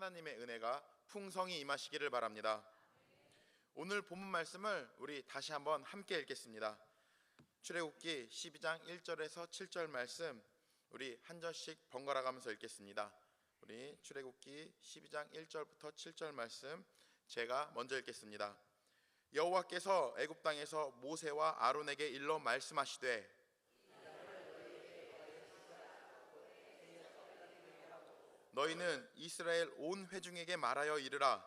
하나님의 은혜가 풍성히 임하시기를 바랍니다. 오늘 본문 말씀을 우리 다시 한번 함께 읽겠습니다. 출애굽기 12장 1절에서 7절 말씀 우리 한 절씩 번갈아 가면서 읽겠습니다. 우리 출애굽기 12장 1절부터 7절 말씀 제가 먼저 읽겠습니다. 여호와께서 애굽 땅에서 모세와 아론에게 일러 말씀하시되 너희는 이스라엘 온 회중에게 말하여 이르라.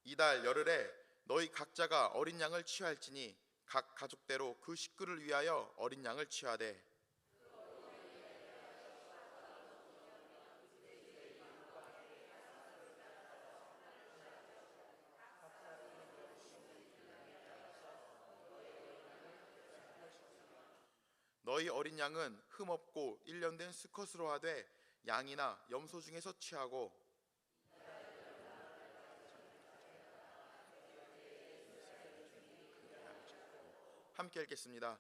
이달 열흘에 너희 각자가 어린 양을 취할지니 각 가족대로 그 식구를 위하여 어린 양을 취하되 너희 어린 양은 흠없고 1년 된 수컷으로 하되 양이나 염소 중에서 취하고 함께 읽겠습니다.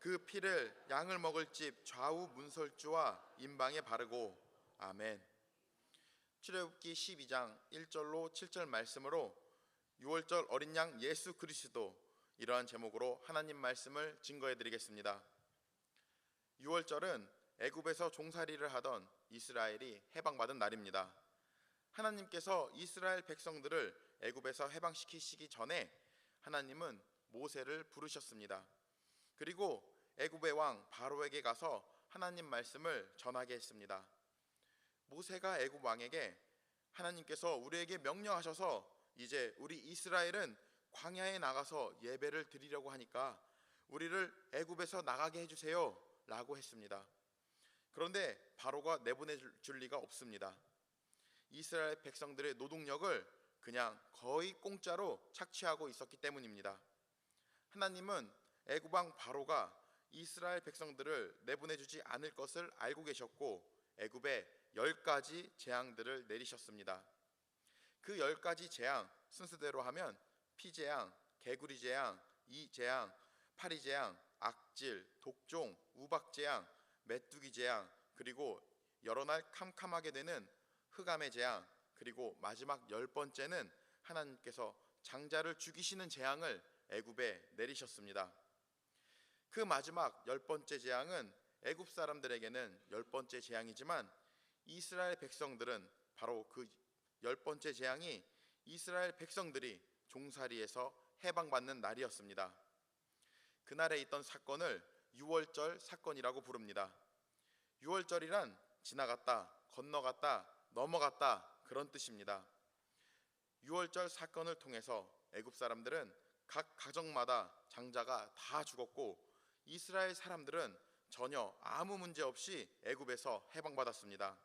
그 피를 양을 먹을 집 좌우 문설주와 임방에 바르고. 아멘. 출애굽기 12장 1절로 7절 말씀으로 6월절 어린 양 예수 그리스도, 이러한 제목으로 하나님 말씀을 증거해 드리겠습니다. 6월절은 애굽에서 종살이를 하던 이스라엘이 해방받은 날입니다. 하나님께서 이스라엘 백성들을 애굽에서 해방시키시기 전에 하나님은 모세를 부르셨습니다. 그리고 애굽의 왕 바로에게 가서 하나님 말씀을 전하게 했습니다. 모세가 애굽 왕에게 하나님께서 우리에게 명령하셔서 이제 우리 이스라엘은 광야에 나가서 예배를 드리려고 하니까 우리를 애굽에서 나가게 해주세요 라고 했습니다. 그런데 바로가 내보내줄 리가 없습니다. 이스라엘 백성들의 노동력을 그냥 거의 공짜로 착취하고 있었기 때문입니다. 하나님은 애굽 왕 바로가 이스라엘 백성들을 내보내주지 않을 것을 알고 계셨고 애굽에 10가지 재앙들을 내리셨습니다. 그 10가지 재앙 순서대로 하면 피재앙, 개구리 재앙, 이재앙, 파리 재앙, 악질, 독종, 우박재앙, 메뚜기 재앙, 그리고 여러 날 캄캄하게 되는 흑암의 재앙, 그리고 마지막 10번째는 하나님께서 장자를 죽이시는 재앙을 애굽에 내리셨습니다. 그 마지막 10번째 재앙은 애굽 사람들에게는 10번째 재앙이지만 이스라엘 백성들은 바로 그 10번째 재앙이 이스라엘 백성들이 종살이에서 해방받는 날이었습니다. 그날에 있던 사건을 유월절 사건이라고 부릅니다. 유월절이란 지나갔다, 건너갔다, 넘어갔다 그런 뜻입니다. 유월절 사건을 통해서 애굽 사람들은 각 가정마다 장자가 다 죽었고 이스라엘 사람들은 전혀 아무 문제 없이 애굽에서 해방받았습니다.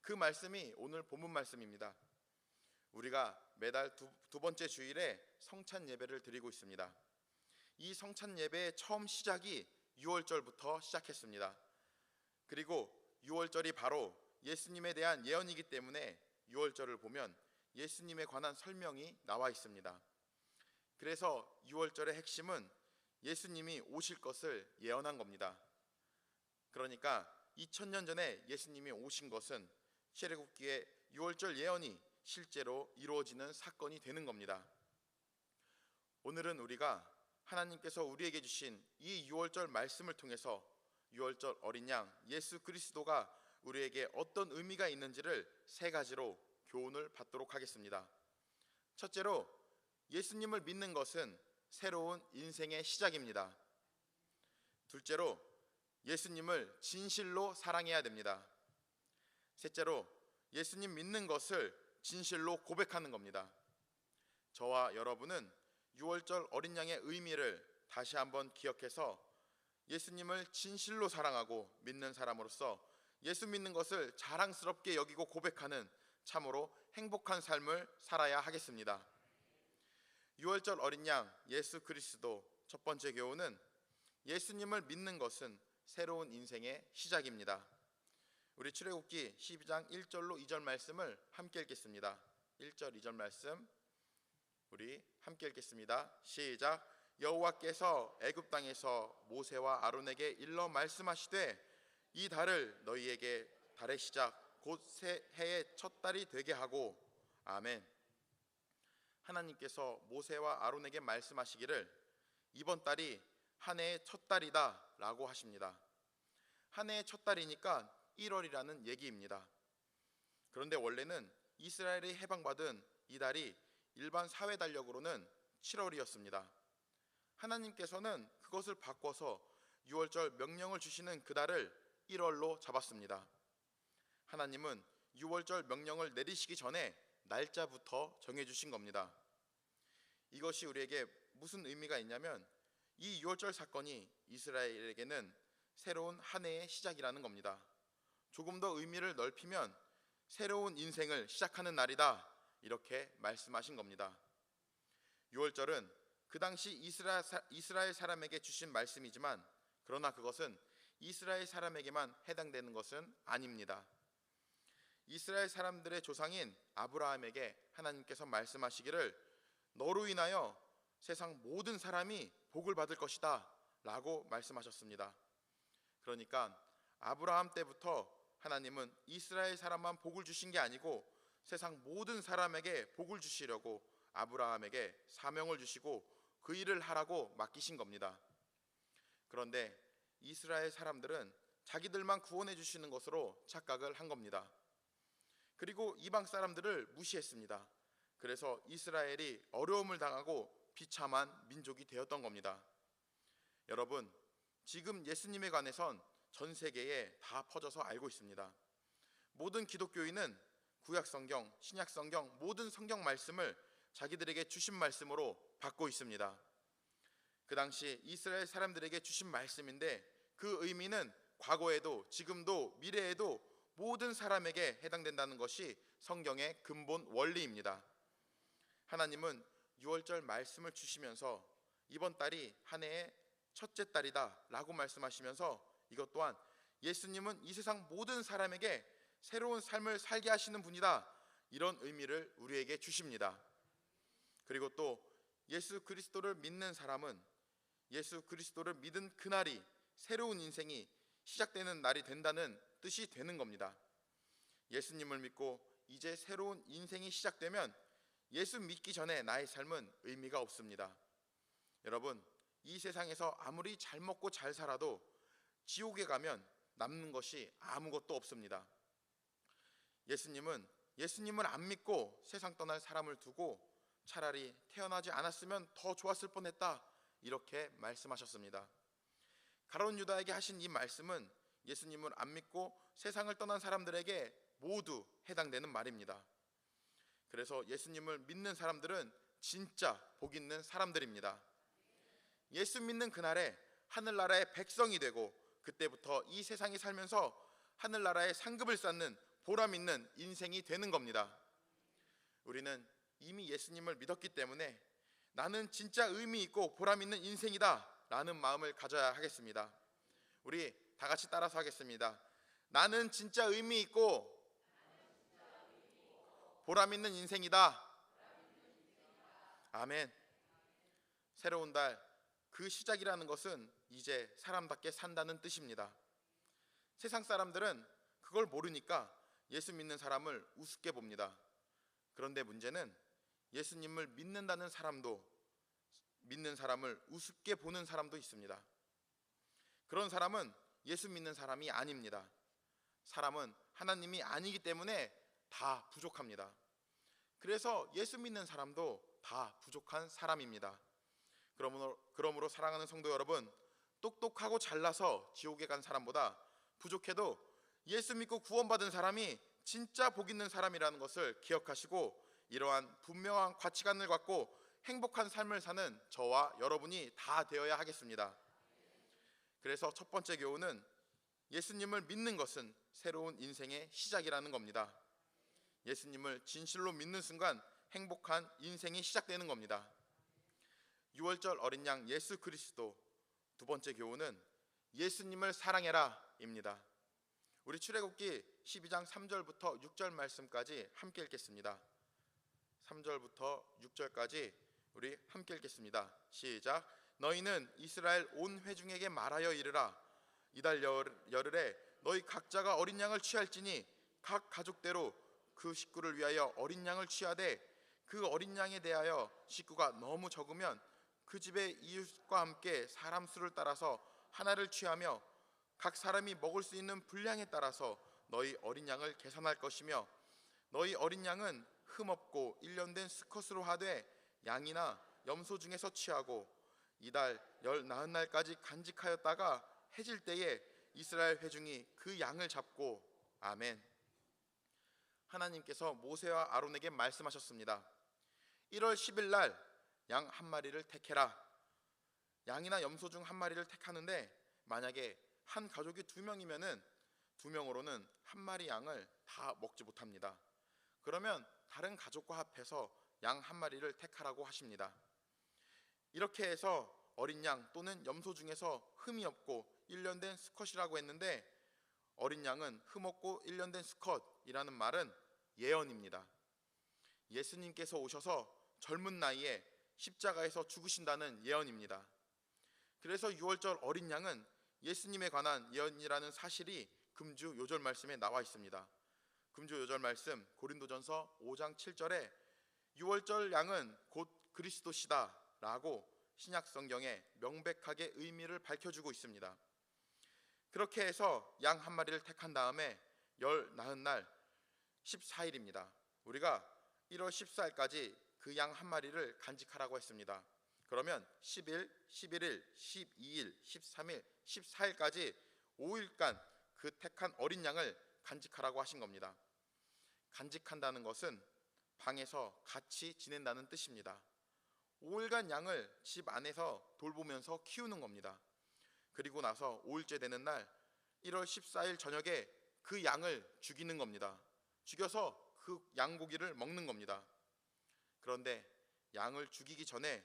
그 말씀이 오늘 본문 말씀입니다. 우리가 매달 두 번째 주일에 성찬 예배를 드리고 있습니다. 이 성찬 예배의 처음 시작이 유월절부터 시작했습니다. 그리고 유월절이 바로 예수님에 대한 예언이기 때문에 유월절을 보면 예수님에 관한 설명이 나와 있습니다. 그래서 유월절의 핵심은 예수님이 오실 것을 예언한 겁니다. 그러니까 2000년 전에 예수님이 오신 것은 출애굽기의 유월절 예언이 실제로 이루어지는 사건이 되는 겁니다. 오늘은 우리가 하나님께서 우리에게 주신 이 유월절 말씀을 통해서 유월절 어린 양 예수 그리스도가 우리에게 어떤 의미가 있는지를 3가지로 교훈을 받도록 하겠습니다. 첫째로, 예수님을 믿는 것은 새로운 인생의 시작입니다. 둘째로, 예수님을 진실로 사랑해야 됩니다. 셋째로, 예수님 믿는 것을 진실로 고백하는 겁니다. 저와 여러분은 유월절 어린 양의 의미를 다시 한번 기억해서 예수님을 진실로 사랑하고 믿는 사람으로서 예수 믿는 것을 자랑스럽게 여기고 고백하는 참으로 행복한 삶을 살아야 하겠습니다. 유월절 어린 양 예수 그리스도 첫 번째 교훈은 예수님을 믿는 것은 새로운 인생의 시작입니다. 우리 출애굽기 12장 1절로 2절 말씀을 함께 읽겠습니다. 1절 2절 말씀 우리 함께 읽겠습니다. 시작. 여호와께서 애굽 땅에서 모세와 아론에게 일러 말씀하시되 이 달을 너희에게 달의 시작 곧 해의 첫 달이 되게 하고. 아멘. 하나님께서 모세와 아론에게 말씀하시기를 이번 달이 한 해의 첫 달이다 라고 하십니다. 한 해의 첫 달이니까 1월이라는 얘기입니다. 그런데 원래는 이스라엘이 해방받은 이 달이 일반 사회 달력으로는 7월이었습니다. 하나님께서는 그것을 바꿔서 6월절 명령을 주시는 그 달을 1월로 잡았습니다. 하나님은 6월절 명령을 내리시기 전에 날짜부터 정해주신 겁니다. 이것이 우리에게 무슨 의미가 있냐면 이 6월절 사건이 이스라엘에게는 새로운 한 해의 시작이라는 겁니다. 조금 더 의미를 넓히면 새로운 인생을 시작하는 날이다, 이렇게 말씀하신 겁니다. 6월절은 그 당시 이스라엘 사람에게 주신 말씀이지만 그러나 그것은 이스라엘 사람에게만 해당되는 것은 아닙니다. 이스라엘 사람들의 조상인 아브라함에게 하나님께서 말씀하시기를 너로 인하여 세상 모든 사람이 복을 받을 것이다 라고 말씀하셨습니다. 그러니까 아브라함 때부터 하나님은 이스라엘 사람만 복을 주신 게 아니고 세상 모든 사람에게 복을 주시려고 아브라함에게 사명을 주시고 그 일을 하라고 맡기신 겁니다. 그런데 이스라엘 사람들은 자기들만 구원해 주시는 것으로 착각을 한 겁니다. 그리고 이방 사람들을 무시했습니다. 그래서 이스라엘이 어려움을 당하고 비참한 민족이 되었던 겁니다. 여러분, 지금 예수님에 관해선 전 세계에 다 퍼져서 알고 있습니다. 모든 기독교인은 구약성경, 신약성경 모든 성경 말씀을 자기들에게 주신 말씀으로 받고 있습니다. 그 당시 이스라엘 사람들에게 주신 말씀인데 그 의미는 과거에도 지금도 미래에도 모든 사람에게 해당된다는 것이 성경의 근본 원리입니다. 하나님은 6월절 말씀을 주시면서 이번 달이 한 해의 첫째 달이다 라고 말씀하시면서 이것 또한 예수님은 이 세상 모든 사람에게 새로운 삶을 살게 하시는 분이다, 이런 의미를 우리에게 주십니다. 그리고 또 예수 그리스도를 믿는 사람은 예수 그리스도를 믿은 그날이 새로운 인생이 시작되는 날이 된다는 뜻이 되는 겁니다. 예수님을 믿고 이제 새로운 인생이 시작되면 예수 믿기 전에 나의 삶은 의미가 없습니다. 여러분, 이 세상에서 아무리 잘 먹고 잘 살아도 지옥에 가면 남는 것이 아무것도 없습니다. 예수님을 안 믿고 세상 떠날 사람을 두고 차라리 태어나지 않았으면 더 좋았을 뻔했다, 이렇게 말씀하셨습니다. 가룟 유다에게 하신 이 말씀은 예수님을 안 믿고 세상을 떠난 사람들에게 모두 해당되는 말입니다. 그래서 예수님을 믿는 사람들은 진짜 복 있는 사람들입니다. 예수 믿는 그날에 하늘나라의 백성이 되고 그때부터 이 세상에 살면서 하늘나라의 상급을 쌓는 보람 있는 인생이 되는 겁니다. 우리는 이미 예수님을 믿었기 때문에 나는 진짜 의미 있고 보람 있는 인생이다 라는 마음을 가져야 하겠습니다. 우리 다 같이 따라서 하겠습니다. 나는 진짜 의미 있고 보람 있는 인생이다. 아멘. 새로운 달, 그 시작이라는 것은 이제 사람답게 산다는 뜻입니다. 세상 사람들은 그걸 모르니까 예수 믿는 사람을 우습게 봅니다. 그런데 문제는 예수님을 믿는다는 사람도 믿는 사람을 우습게 보는 사람도 있습니다. 그런 사람은 예수 믿는 사람이 아닙니다. 사람은 하나님이 아니기 때문에 다 부족합니다. 그래서 예수 믿는 사람도 다 부족한 사람입니다. 그러므로 사랑하는 성도 여러분, 똑똑하고 잘나서 지옥에 간 사람보다 부족해도 예수 믿고 구원받은 사람이 진짜 복 있는 사람이라는 것을 기억하시고 이러한 분명한 가치관을 갖고 행복한 삶을 사는 저와 여러분이 다 되어야 하겠습니다. 그래서 첫 번째 교훈은 예수님을 믿는 것은 새로운 인생의 시작이라는 겁니다. 예수님을 진실로 믿는 순간 행복한 인생이 시작되는 겁니다. 6월절 어린 양 예수 그리스도. 두 번째 교훈은 예수님을 사랑해라 입니다. 우리 출애굽기 12장 3절부터 6절 말씀까지 함께 읽겠습니다. 3절부터 6절까지 우리 함께 읽겠습니다. 시작. 너희는 이스라엘 온 회중에게 말하여 이르라. 이달 열흘에 너희 각자가 어린 양을 취할지니 각 가족대로 그 식구를 위하여 어린 양을 취하되 그 어린 양에 대하여 식구가 너무 적으면 그 집의 이웃과 함께 사람 수를 따라서 하나를 취하며 각 사람이 먹을 수 있는 분량에 따라서 너희 어린 양을 계산할 것이며 너희 어린 양은 흠없고 일련된 수컷으로 하되 양이나 염소 중에서 취하고 이달 열 나흔 날까지 간직하였다가 해질 때에 이스라엘 회중이 그 양을 잡고 아멘. 하나님께서 모세와 아론에게 말씀하셨습니다. 1월 10일 날 양 한 마리를 택해라. 양이나 염소 중 한 마리를 택하는데 만약에 한 가족이 2명이면은 2명으로는 한 마리 양을 다 먹지 못합니다. 그러면 다른 가족과 합해서 양 한 마리를 택하라고 하십니다. 이렇게 해서 어린 양 또는 염소 중에서 흠이 없고 일련된 수컷이라고 했는데 어린 양은 흠없고 일련된 수컷이라는 말은 예언입니다. 예수님께서 오셔서 젊은 나이에 십자가에서 죽으신다는 예언입니다. 그래서 6월절 어린 양은 예수님에 관한 예언이라는 사실이 금주 요절 말씀에 나와 있습니다. 금주 요절 말씀 고린도전서 5장 7절에 6월절 양은 곧 그리스도시다 라고 신약 성경에 명백하게 의미를 밝혀주고 있습니다. 그렇게 해서 양 한 마리를 택한 다음에 열 나흔 날 14일입니다. 우리가 1월 14일까지 그 양 한 마리를 간직하라고 했습니다. 그러면 10일, 11일, 12일, 13일, 14일까지 5일간 그 택한 어린 양을 간직하라고 하신 겁니다. 간직한다는 것은 방에서 같이 지낸다는 뜻입니다. 5일간 양을 집 안에서 돌보면서 키우는 겁니다. 그리고 나서 5일째 되는 날 1월 14일 저녁에 그 양을 죽이는 겁니다. 죽여서 그 양고기를 먹는 겁니다. 그런데 양을 죽이기 전에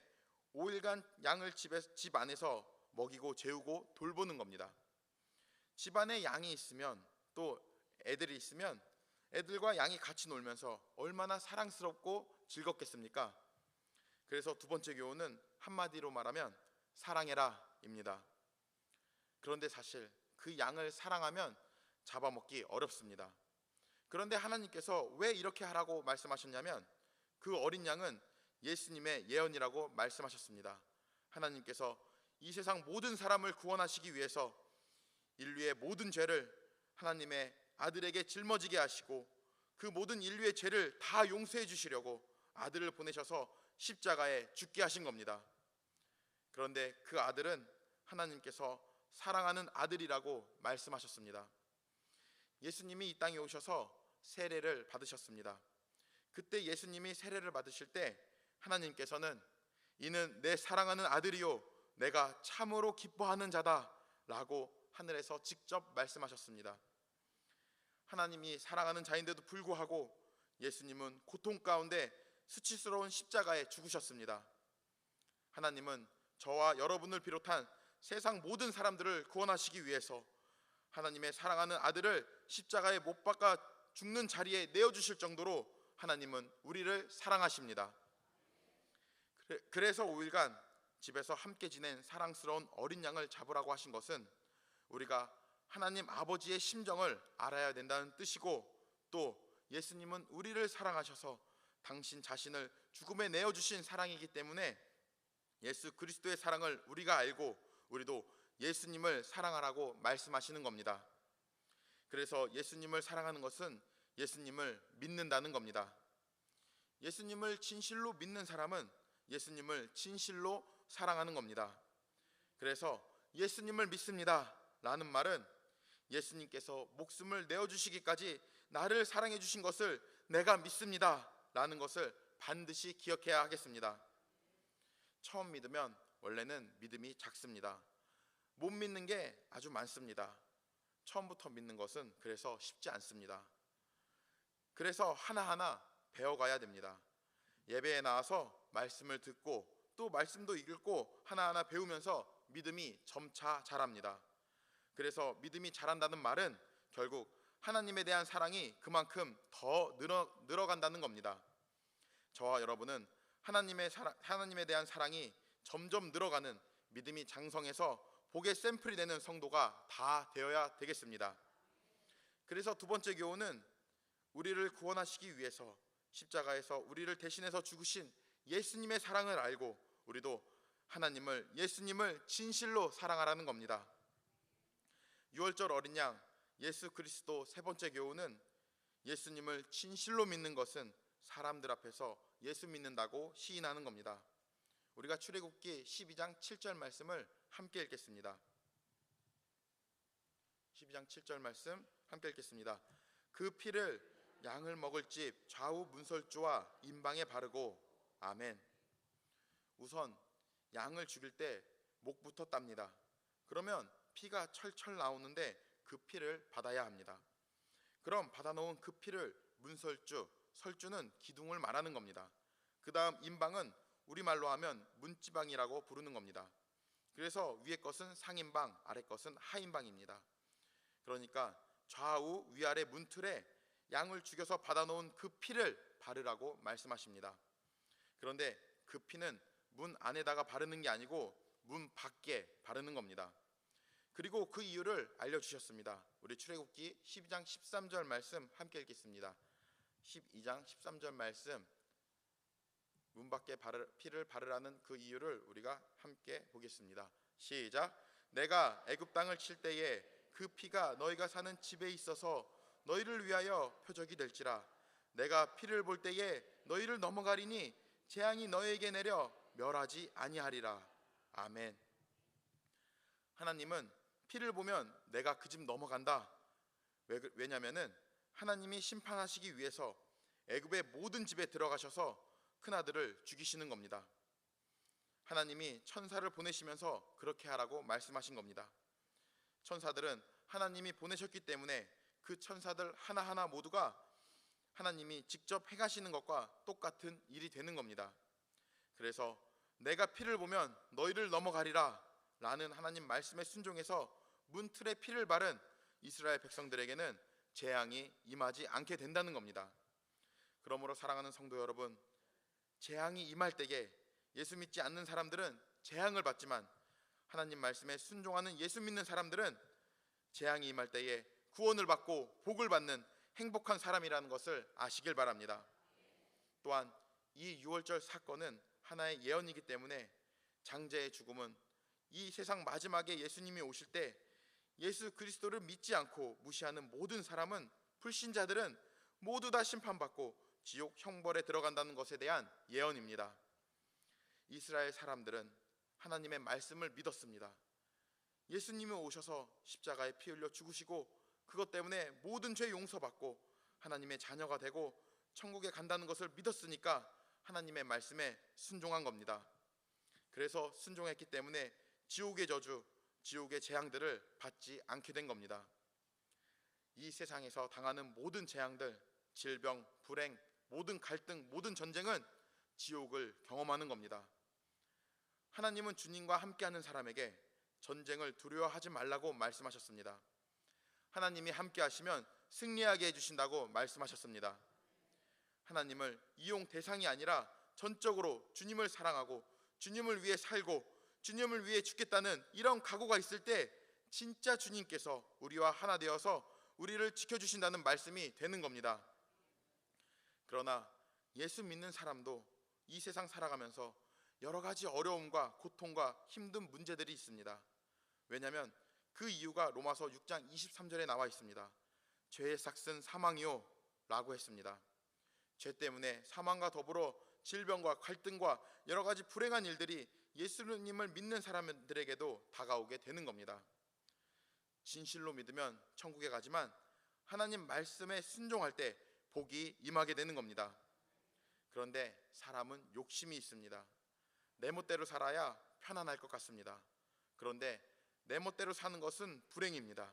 5일간 양을 집 안에서 먹이고 재우고 돌보는 겁니다. 집 안에 양이 있으면 또 애들이 있으면 애들과 양이 같이 놀면서 얼마나 사랑스럽고 즐겁겠습니까? 그래서 두 번째 교훈은 한마디로 말하면 사랑해라 입니다. 그런데 사실 그 양을 사랑하면 잡아먹기 어렵습니다. 그런데 하나님께서 왜 이렇게 하라고 말씀하셨냐면 그 어린 양은 예수님의 예언이라고 말씀하셨습니다. 하나님께서 이 세상 모든 사람을 구원하시기 위해서 인류의 모든 죄를 하나님의 아들에게 짊어지게 하시고 그 모든 인류의 죄를 다 용서해 주시려고 아들을 보내셔서 십자가에 죽게 하신 겁니다. 그런데 그 아들은 하나님께서 사랑하는 아들이라고 말씀하셨습니다. 예수님이 이 땅에 오셔서 세례를 받으셨습니다. 그때 예수님이 세례를 받으실 때 하나님께서는 이는 내 사랑하는 아들이요 내가 참으로 기뻐하는 자다 라고 하늘에서 직접 말씀하셨습니다. 하나님이 사랑하는 자인데도 불구하고 예수님은 고통 가운데 수치스러운 십자가에 죽으셨습니다. 하나님은 저와 여러분을 비롯한 세상 모든 사람들을 구원하시기 위해서 하나님의 사랑하는 아들을 십자가에 못 박아 죽는 자리에 내어주실 정도로 하나님은 우리를 사랑하십니다. 그래서 5일간 집에서 함께 지낸 사랑스러운 어린 양을 잡으라고 하신 것은 우리가 하나님 아버지의 심정을 알아야 된다는 뜻이고 또 예수님은 우리를 사랑하셔서 당신 자신을 죽음에 내어주신 사랑이기 때문에 예수 그리스도의 사랑을 우리가 알고 우리도 예수님을 사랑하라고 말씀하시는 겁니다. 그래서 예수님을 사랑하는 것은 예수님을 믿는다는 겁니다. 예수님을 진실로 믿는 사람은 예수님을 진실로 사랑하는 겁니다. 그래서 예수님을 믿습니다 라는 말은 예수님께서 목숨을 내어주시기까지 나를 사랑해 주신 것을 내가 믿습니다 라는 것을 반드시 기억해야 하겠습니다. 처음 믿으면 원래는 믿음이 작습니다. 못 믿는 게 아주 많습니다. 처음부터 믿는 것은 그래서 쉽지 않습니다. 그래서 하나하나 배워가야 됩니다. 예배에 나와서 말씀을 듣고 또 말씀도 읽고 하나하나 배우면서 믿음이 점차 자랍니다. 그래서 믿음이 자란다는 말은 결국 하나님에 대한 사랑이 그만큼 더 늘어간다는 겁니다. 저와 여러분은 하나님에 대한 사랑이 점점 늘어가는 믿음이 장성해서 복의 샘플이 되는 성도가 다 되어야 되겠습니다. 그래서 두 번째 교훈은 우리를 구원하시기 위해서 십자가에서 우리를 대신해서 죽으신 예수님의 사랑을 알고 우리도 하나님을, 예수님을 진실로 사랑하라는 겁니다. 6월절 어린 양 예수 그리스도 세 번째 교훈은 예수님을 진실로 믿는 것은 사람들 앞에서 예수 믿는다고 시인하는 겁니다. 우리가 출애굽기 12장 7절 말씀을 함께 읽겠습니다. 12장 7절 말씀 함께 읽겠습니다. 그 피를 양을 먹을 집 좌우 문설주와 임방에 바르고. 아멘. 우선 양을 죽일 때 목부터 땁니다. 그러면 피가 철철 나오는데 그 피를 받아야 합니다. 그럼 받아놓은 그 피를 문설주, 설주는 기둥을 말하는 겁니다. 그 다음 임방은 우리말로 하면 문지방이라고 부르는 겁니다. 그래서 위에 것은 상임방, 아래 것은 하임방입니다. 그러니까 좌우 위아래 문틀에 양을 죽여서 받아놓은 그 피를 바르라고 말씀하십니다. 그런데 그 피는 문 안에다가 바르는 게 아니고 문 밖에 바르는 겁니다. 그리고 그 이유를 알려주셨습니다. 우리 출애굽기 12장 13절 말씀 함께 읽겠습니다. 12장 13절 말씀, 문 밖에 피를 바르라는 그 이유를 우리가 함께 보겠습니다. 시작. 내가 애굽 땅을 칠 때에 그 피가 너희가 사는 집에 있어서 너희를 위하여 표적이 될지라. 내가 피를 볼 때에 너희를 넘어가리니 재앙이 너희에게 내려 멸하지 아니하리라. 아멘. 하나님은 피를 보면 내가 그 집 넘어간다. 왜냐면은 하나님이 심판하시기 위해서 애굽의 모든 집에 들어가셔서 큰아들을 죽이시는 겁니다. 하나님이 천사를 보내시면서 그렇게 하라고 말씀하신 겁니다. 천사들은 하나님이 보내셨기 때문에 그 천사들 하나하나 모두가 하나님이 직접 행하시는 것과 똑같은 일이 되는 겁니다. 그래서 내가 피를 보면 너희를 넘어가리라 라는 하나님 말씀에 순종해서 문틀에 피를 바른 이스라엘 백성들에게는 재앙이 임하지 않게 된다는 겁니다. 그러므로 사랑하는 성도 여러분, 재앙이 임할 때에 예수 믿지 않는 사람들은 재앙을 받지만 하나님 말씀에 순종하는 예수 믿는 사람들은 재앙이 임할 때에 구원을 받고 복을 받는 행복한 사람이라는 것을 아시길 바랍니다. 또한 이 6월절 사건은 하나의 예언이기 때문에 장자의 죽음은 이 세상 마지막에 예수님이 오실 때 예수 그리스도를 믿지 않고 무시하는 모든 사람은, 불신자들은 모두 다 심판받고 지옥 형벌에 들어간다는 것에 대한 예언입니다. 이스라엘 사람들은 하나님의 말씀을 믿었습니다. 예수님이 오셔서 십자가에 피 흘려 죽으시고 그것 때문에 모든 죄 용서받고 하나님의 자녀가 되고 천국에 간다는 것을 믿었으니까 하나님의 말씀에 순종한 겁니다. 그래서 순종했기 때문에 지옥의 저주, 지옥의 재앙들을 받지 않게 된 겁니다. 이 세상에서 당하는 모든 재앙들, 질병, 불행, 모든 갈등, 모든 전쟁은 지옥을 경험하는 겁니다. 하나님은 주님과 함께하는 사람에게 전쟁을 두려워하지 말라고 말씀하셨습니다. 하나님이 함께하시면 승리하게 해주신다고 말씀하셨습니다. 하나님을 이용 대상이 아니라 전적으로 주님을 사랑하고 주님을 위해 살고 주님을 위해 죽겠다는 이런 각오가 있을 때 진짜 주님께서 우리와 하나 되어서 우리를 지켜주신다는 말씀이 되는 겁니다. 그러나 예수 믿는 사람도 이 세상 살아가면서 여러 가지 어려움과 고통과 힘든 문제들이 있습니다. 왜냐하면 그 이유가 로마서 6장 23절에 나와 있습니다. 죄의 삭은 사망이요 라고 했습니다. 죄 때문에 사망과 더불어 질병과 갈등과 여러 가지 불행한 일들이 예수님을 믿는 사람들에게도 다가오게 되는 겁니다. 진실로 믿으면 천국에 가지만 하나님 말씀에 순종할 때 복이 임하게 되는 겁니다. 그런데 사람은 욕심이 있습니다. 내 멋대로 살아야 편안할 것 같습니다. 그런데 내 멋대로 사는 것은 불행입니다.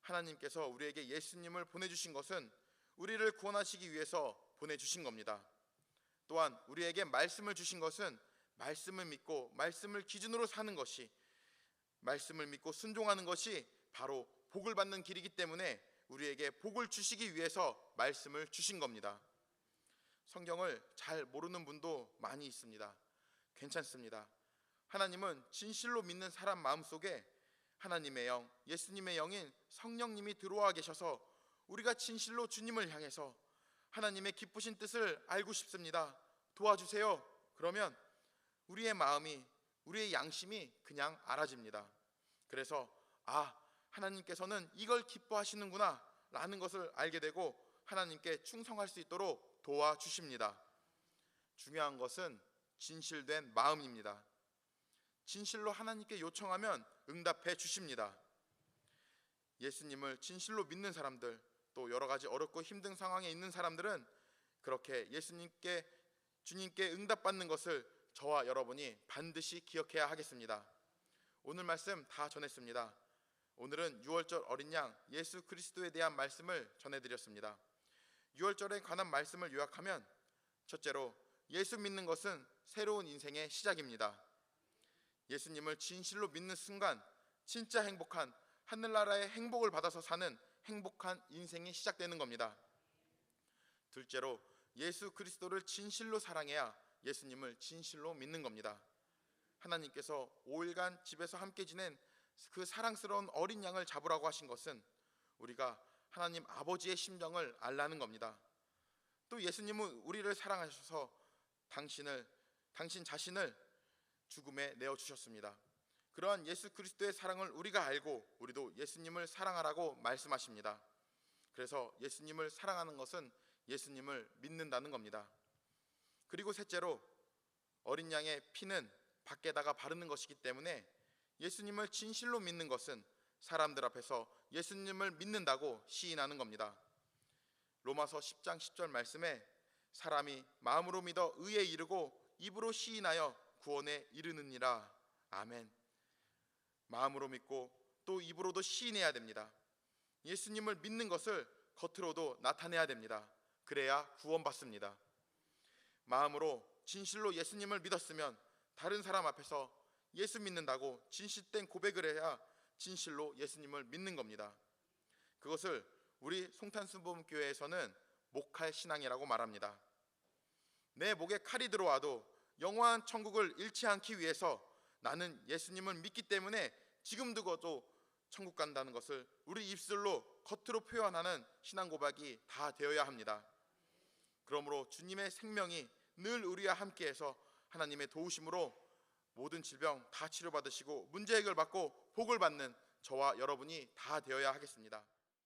하나님께서 우리에게 예수님을 보내주신 것은 우리를 구원하시기 위해서 보내주신 겁니다. 또한 우리에게 말씀을 주신 것은 말씀을 믿고 말씀을 기준으로 사는 것이, 말씀을 믿고 순종하는 것이 바로 복을 받는 길이기 때문에 우리에게 복을 주시기 위해서 말씀을 주신 겁니다. 성경을 잘 모르는 분도 많이 있습니다. 괜찮습니다. 하나님은 진실로 믿는 사람 마음속에 하나님의 영, 예수님의 영인 성령님이 들어와 계셔서 우리가 진실로 주님을 향해서 하나님의 기쁘신 뜻을 알고 싶습니다, 도와주세요, 그러면 우리의 마음이, 우리의 양심이 그냥 알아집니다. 그래서 하나님께서는 이걸 기뻐하시는구나 라는 것을 알게 되고 하나님께 충성할 수 있도록 도와주십니다. 중요한 것은 진실된 마음입니다. 진실로 하나님께 요청하면 응답해 주십니다. 예수님을 진실로 믿는 사람들, 또 여러 가지 어렵고 힘든 상황에 있는 사람들은 그렇게 주님께 응답받는 것을 저와 여러분이 반드시 기억해야 하겠습니다. 오늘 말씀 다 전했습니다. 오늘은 유월절 어린 양 예수 그리스도에 대한 말씀을 전해드렸습니다. 유월절에 관한 말씀을 요약하면, 첫째로 예수 믿는 것은 새로운 인생의 시작입니다. 예수님을 진실로 믿는 순간 진짜 행복한 하늘나라의 행복을 받아서 사는 행복한 인생이 시작되는 겁니다. 둘째로 예수 그리스도를 진실로 사랑해야 예수님을 진실로 믿는 겁니다. 하나님께서 5일간 집에서 함께 지낸 그 사랑스러운 어린 양을 잡으라고 하신 것은 우리가 하나님 아버지의 심정을 알라는 겁니다. 또 예수님은 우리를 사랑하셔서 당신 자신을 죽음에 내어주셨습니다. 그러한 예수 그리스도의 사랑을 우리가 알고 우리도 예수님을 사랑하라고 말씀하십니다. 그래서 예수님을 사랑하는 것은 예수님을 믿는다는 겁니다. 그리고 셋째로 어린 양의 피는 밖에다가 바르는 것이기 때문에 예수님을 진실로 믿는 것은 사람들 앞에서 예수님을 믿는다고 시인하는 겁니다. 로마서 10장 10절 말씀에 사람이 마음으로 믿어 의에 이르고 입으로 시인하여 구원에 이르느니라. 아멘. 마음으로 믿고 또 입으로도 시인해야 됩니다. 예수님을 믿는 것을 겉으로도 나타내야 됩니다. 그래야 구원받습니다. 마음으로 진실로 예수님을 믿었으면 다른 사람 앞에서 예수 믿는다고 진실된 고백을 해야 진실로 예수님을 믿는 겁니다. 그것을 우리 송탄순복음교회에서는 목칼 신앙이라고 말합니다. 내 목에 칼이 들어와도 영원한 천국을 잃지 않기 위해서 나는 예수님을 믿기 때문에 지금 두고도 천국 간다는 것을 우리 입술로 겉으로 표현하는 신앙 고백이 다 되어야 합니다. 그러므로 주님의 생명이 늘 우리와 함께해서 하나님의 도우심으로 모든 질병 다 치료받으시고 문제 해결받고 복을 받는 저와 여러분이 다 되어야 하겠습니다.